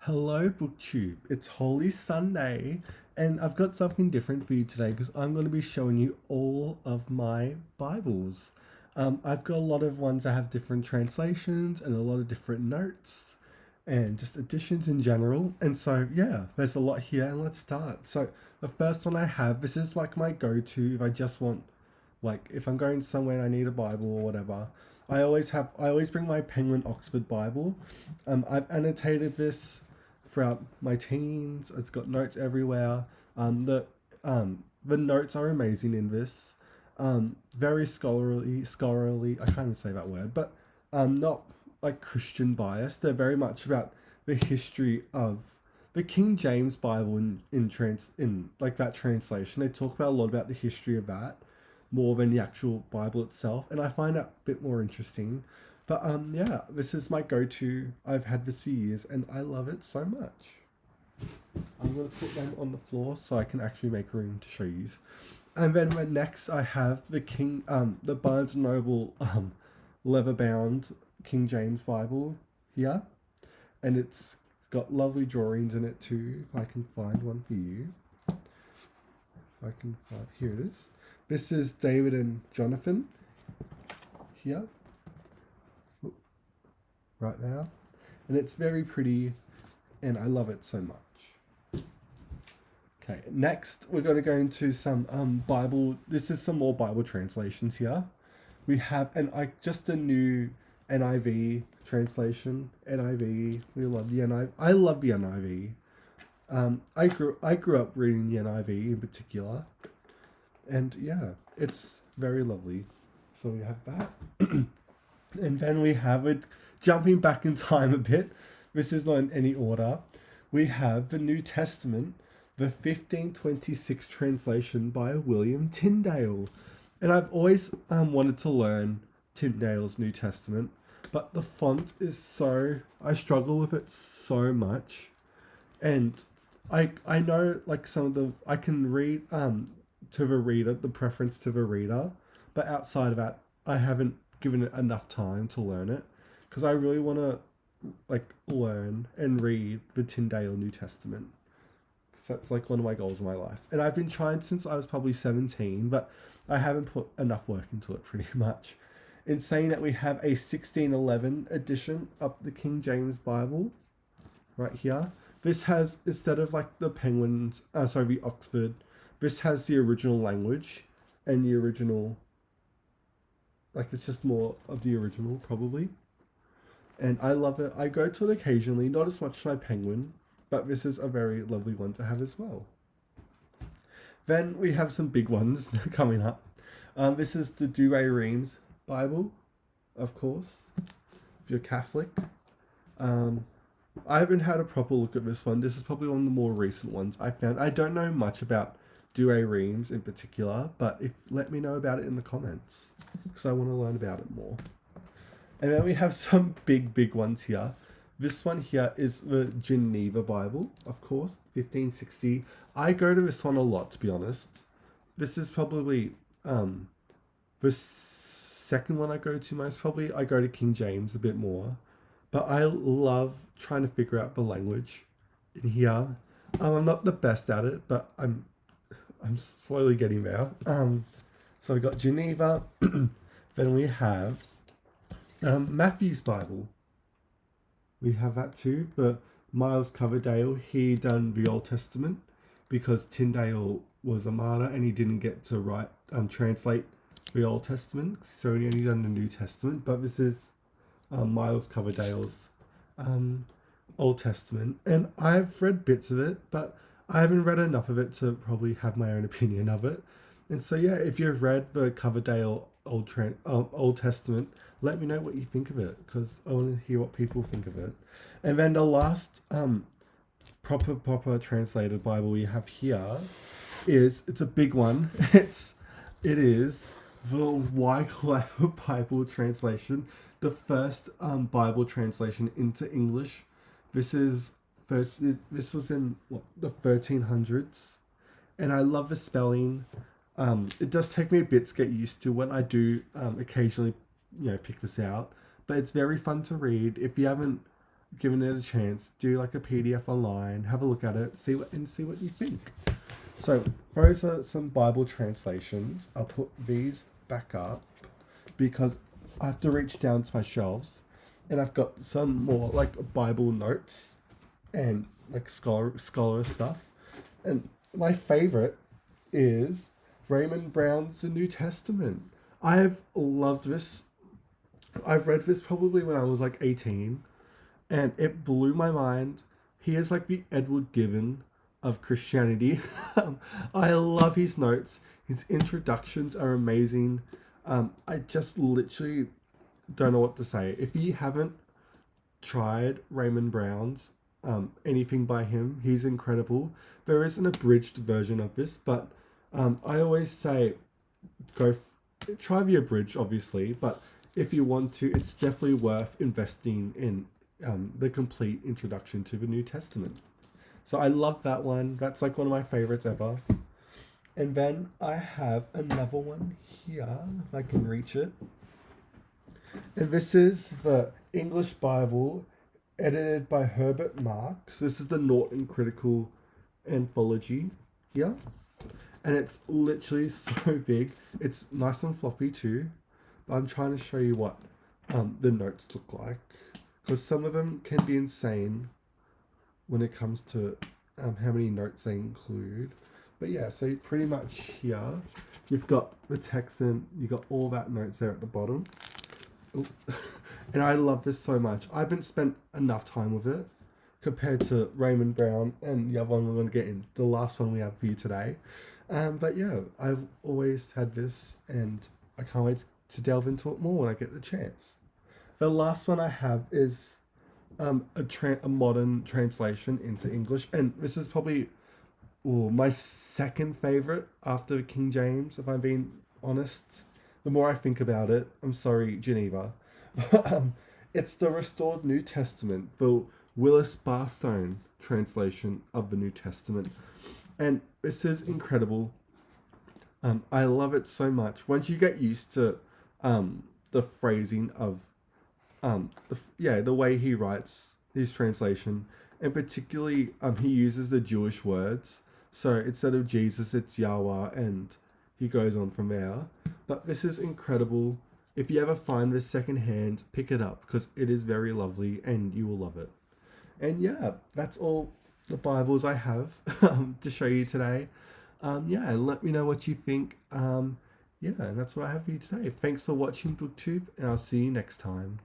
Hello, BookTube. It's Holy Sunday, and I've got something different for you today because I'm going to be showing you all of my Bibles. I've got a lot of ones that have different translations and a lot of different notes and just additions in general. And so, yeah, there's a lot here, and let's start. So, the first one I have, this is like my go to if I just want, like, if I'm going somewhere and I need a Bible or whatever. I always bring my Penguin Oxford Bible. I've annotated this throughout my teens. It's got notes everywhere. The notes are amazing in this. Very scholarly. I can't even say that word, but not like Christian bias. They're very much about the history of the King James Bible in like that translation. They talk about a lot about the history of that more than the actual Bible itself, and I find that a bit more interesting. But yeah, this is my go-to. I've had this for years, and I love it so much. I'm gonna put them on the floor so I can actually make room to show you. And then next, I have the Barnes and Noble leather-bound King James Bible here, and it's got lovely drawings in it too. If I can find one for you, if I can find here it is. This is David and Jonathan here, right now, and it's very pretty, and I love it so much. Okay, next we're going to go into some Bible. This is some more Bible translations here. We have just a new NIV translation. NIV. We love the NIV. I love the NIV. I grew up reading the NIV in particular, and yeah, it's very lovely. So we have that, and then we have it jumping back in time a bit. This is not in any order. We have the New Testament, the 1526 translation by William Tyndale. And I've always wanted to learn Tyndale's New Testament, but the font is so. I struggle with it so much. And I know like some of the. I can read to the reader, the preference to the reader, but outside of that, I haven't given it enough time to learn it because I really want to like learn and read the Tyndale New Testament because that's like one of my goals in my life. And I've been trying since I was probably 17, but I haven't put enough work into it pretty much. In saying that, we have a 1611 edition of the King James Bible right here. This has, instead of like the Penguins, the Oxford, this has the original language and the original, like it's just more of the original probably. And I love it. I go to it occasionally, not as much as my Penguin, but this is a very lovely one to have as well. Then we have some big ones coming up. This is the Douay-Rheims Bible, of course, if you're Catholic. I haven't had a proper look at this one. This is probably one of the more recent ones I found. I don't know much about Douay-Rheims in particular, but if let me know about it in the comments because I want to learn about it more. And then we have some big ones here. This one here is the Geneva Bible, of course, 1560. I go to this one a lot, to be honest. This is probably the second one I go to most. Probably I go to King James a bit more. But I love trying to figure out the language in here. I'm not the best at it, but I'm slowly getting there. So we got Geneva. Then we have Matthew's Bible. We have that too, but Miles Coverdale, he done the Old Testament because Tyndale was a martyr and he didn't get to translate the Old Testament, so he only done the New Testament. But this is Miles Coverdale's Old Testament, and I've read bits of it, but I haven't read enough of it to probably have my own opinion of it. And so yeah, if you've read the Coverdale Old Testament, let me know what you think of it because I want to hear what people think of it. And then the last proper translated Bible we have here it's a big one. It is the Wycliffe Bible translation, the first Bible translation into English. This is this was in the 1300s, and I love the spelling. It does take me a bit to get used to when I do occasionally, pick this out. But it's very fun to read. If you haven't given it a chance, do like a PDF online, have a look at it, see what you think. So those are some Bible translations. I'll put these back up because I have to reach down to my shelves, and I've got some more like Bible notes and like scholar stuff. And my favorite is Raymond Brown's The New Testament. I have loved this. I've read this probably when I was like 18, and it blew my mind. He is like the Edward Gibbon of Christianity. I love his notes. His introductions are amazing. I just literally don't know what to say. If you haven't tried Raymond Brown's anything by him, he's incredible. There is an abridged version of this, but I always say try the abridged, obviously, but if you want to, it's definitely worth investing in the complete introduction to the New Testament. So I love that one. That's like one of my favorites ever. And then I have another one here, if I can reach it. And this is the English Bible, edited by Herbert Marks. This is the Norton Critical Anthology here. And it's literally so big. It's nice and floppy too. But I'm trying to show you what the notes look like. Because some of them can be insane when it comes to how many notes they include. But yeah, so pretty much here, you've got the text and you've got all that notes there at the bottom. And I love this so much. I haven't spent enough time with it compared to Raymond Brown and the other one we're going to get in, the last one we have for you today. But yeah, I've always had this and I can't wait to delve into it more when I get the chance. The last one I have is a modern translation into English, and this is probably my second favorite after King James, if I'm being honest. The more I think about it, I'm sorry, Geneva. It's the Restored New Testament, the Willis Barstone translation of the New Testament. And this is incredible. I love it so much. Once you get used to the phrasing of the way he writes his translation, and particularly he uses the Jewish words. So instead of Jesus, it's Yahweh, and he goes on from there. But this is incredible. If you ever find this secondhand, pick it up because it is very lovely and you will love it. And yeah, that's all the Bibles I have to show you today. And let me know what you think. And that's what I have for you today. Thanks for watching BookTube, and I'll see you next time.